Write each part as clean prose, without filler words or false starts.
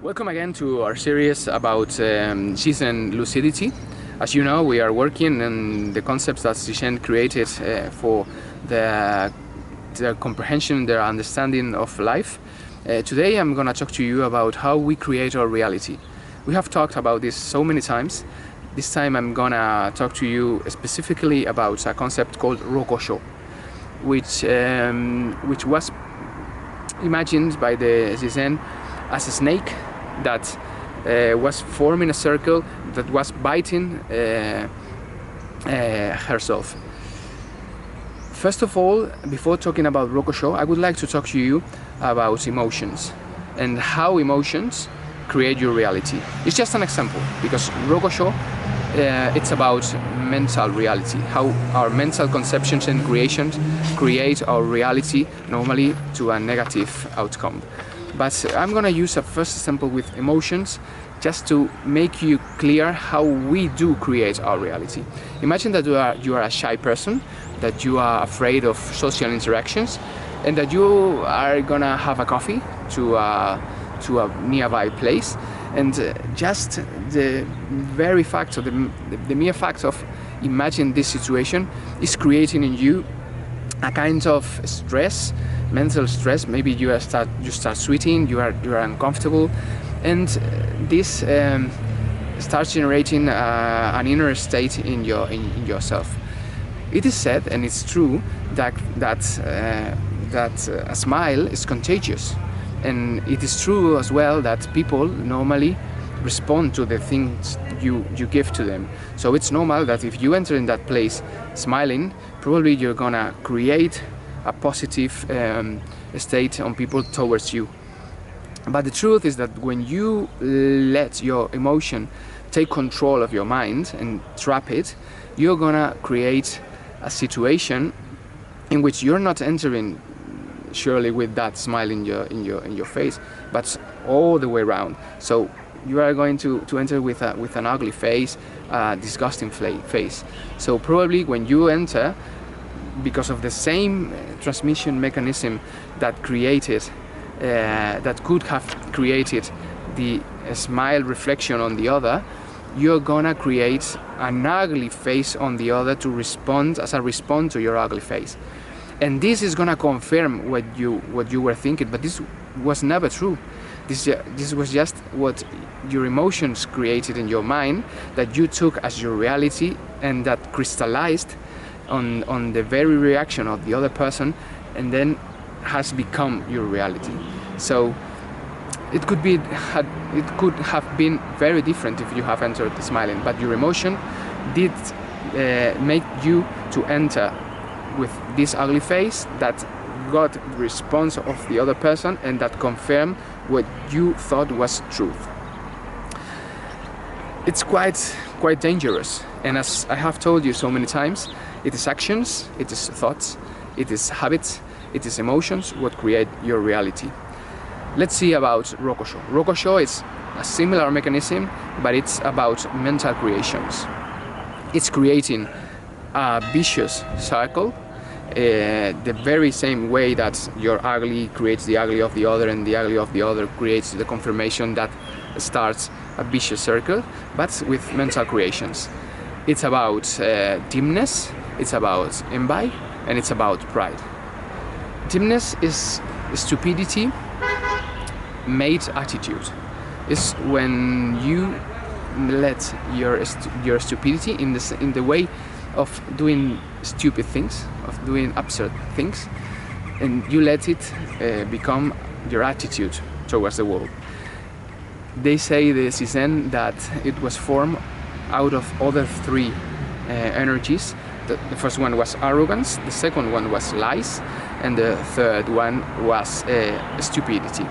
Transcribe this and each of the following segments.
Welcome again to our series about Shizen Lucidity. As you know, we are working on the concepts that Shizen created for their comprehension, their understanding of life. Today I'm going to talk to you about how we create our reality. We have talked about this so many times. This time I'm going to talk to you specifically about a concept called Roshoko, which was imagined by the Shizen as a snake that was forming a circle that was biting herself. First of all, before talking about Roshoko, I would like to talk to you about emotions and how emotions create your reality. It's just an example, because Roshoko it's about mental reality, how our mental conceptions and creations create our reality, normally to a negative outcome. But I'm gonna use a first example with emotions just to make you clear how we do create our reality. Imagine that you are a shy person, that you are afraid of social interactions, and that you are gonna have a coffee to a nearby place, and just the very fact, or the mere fact of imagine this situation is creating in you a kind of stress, mental stress. Maybe you start sweating, you are uncomfortable, and this starts generating an inner state in yourself. It is said, and it's true, that a smile is contagious, and it is true as well that people normally respond to the things you give to them. So it's normal that if you enter in that place smiling, probably you're gonna create a positive state on people towards you. But the truth is that when you let your emotion take control of your mind and trap it, you're gonna create a situation in which you're not entering surely with that smile in your face, but all the way around. So you are going to enter with an ugly face, disgusting face. So probably when you enter, because of the same transmission mechanism that could have created the smile reflection on the other, you're gonna create an ugly face on the other to respond as a response to your ugly face. And this is gonna confirm what you were thinking, but this was never true. This was just what your emotions created in your mind, that you took as your reality, and that crystallized on the very reaction of the other person, and then has become your reality. So it could have been very different if you have entered smiling, but your emotion did make you to enter with this ugly face that got the response of the other person, and that confirmed what you thought was truth. It's quite dangerous, and as I have told you so many times, it is actions, it is thoughts, it is habits, it is emotions what create your reality. Let's see about Roshoko. Roshoko is a similar mechanism, but it's about mental creations. It's creating a vicious cycle, the very same way that your ugly creates the ugly of the other, and the ugly of the other creates the confirmation that starts a vicious circle, but with mental creations. It's about dimness, it's about envy, and it's about pride. Dimness is stupidity made attitude. It's when you let your stupidity in the way of doing stupid things, of doing absurd things, and you let it become your attitude towards the world. They say, the Shizen, that it was formed out of other three energies. The first one was arrogance, the second one was lies, and the third one was stupidity.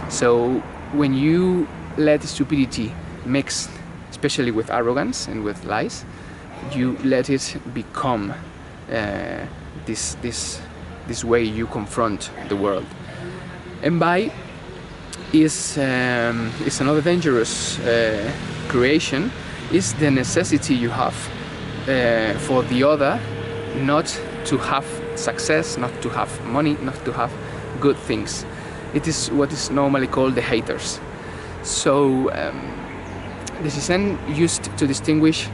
So when you let stupidity mix, especially with arrogance and with lies, you let it become this way you confront the world. Envy is another dangerous creation. Is the necessity you have for the other not to have success, not to have money, not to have good things. It is what is normally called the haters. So the Shizen used to distinguish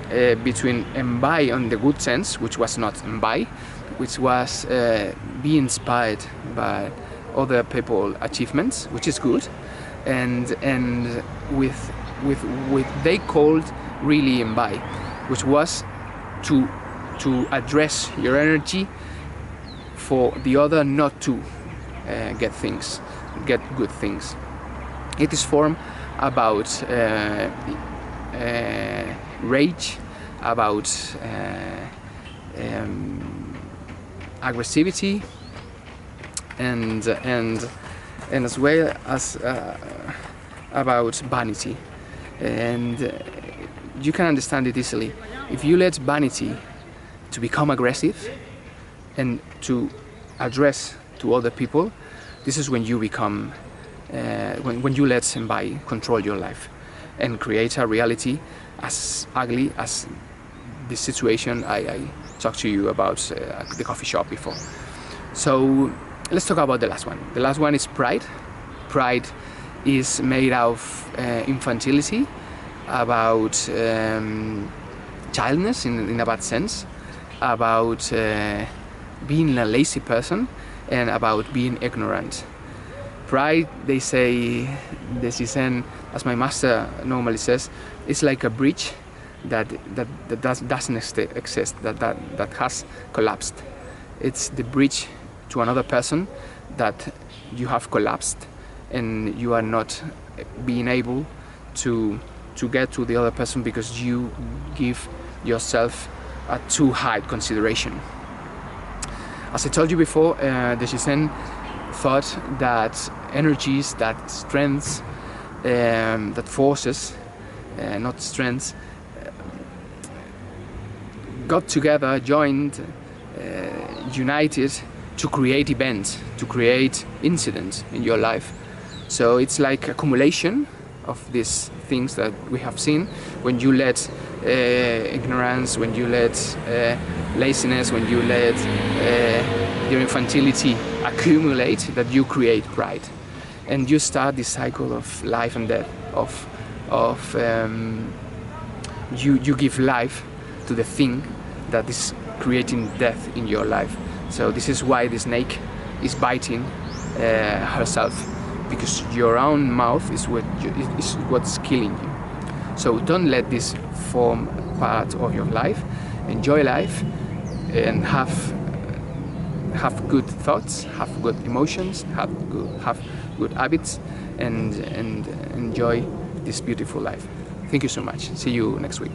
between embai on the good sense, which was not embai, which was be inspired by other people's achievements, which is good, and with they called really embai, which was to address your energy for the other not to get good things. It is formed about rage, about aggressivity, and as well as about vanity. And you can understand it easily. If you let vanity to become aggressive and to address to other people, this is when you become when you let somebody control your life and create a reality as ugly as the situation I talked to you about the coffee shop before. So let's talk about the last one. The last one is pride. Pride is made of infantility, about childness in a bad sense, about being a lazy person, and about being ignorant. Pride, they say, the Shizen, as my master normally says, is like a bridge that doesn't exist, that has collapsed. It's the bridge to another person that you have collapsed, and you are not being able to get to the other person because you give yourself a too high consideration. As I told you before, the Shizen thought that energies, that strengths, that forces, not strengths, got together, joined, united to create events, to create incidents in your life. So it's like accumulation of these things that we have seen. When you let ignorance, when you let laziness, when you let your infantility accumulate, that you create pride, and you start this cycle of life and death. You give life to the thing that is creating death in your life. So this is why the snake is biting herself, because your own mouth is what's killing you. So don't let this form part of your life. Enjoy life and have good thoughts, have good emotions, have good habits, and enjoy this beautiful life. Thank you so much. See you next week.